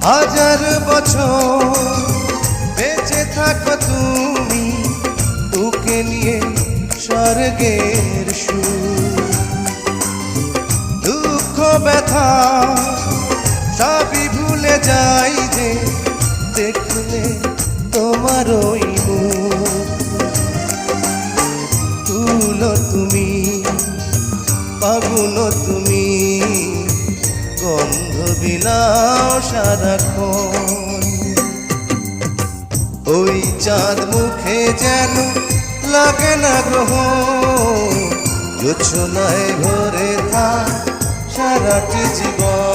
হাজার বছর বেঁচে থাকো তুমি, তোকে নিয়ে স্বর্গের সুর। দুঃখ ব্যথা সবই ভুলে যাই যে দেখলে তোমার ওই মুখ। তুলো তুমি, পাগুলো তুমি, গন্ধ বিলাও সারাক্ষণ। ওই চাঁদ মুখে যেন লাগে না গ্রহণ, জোছনায় ভরে থাক সারাটি জীবন।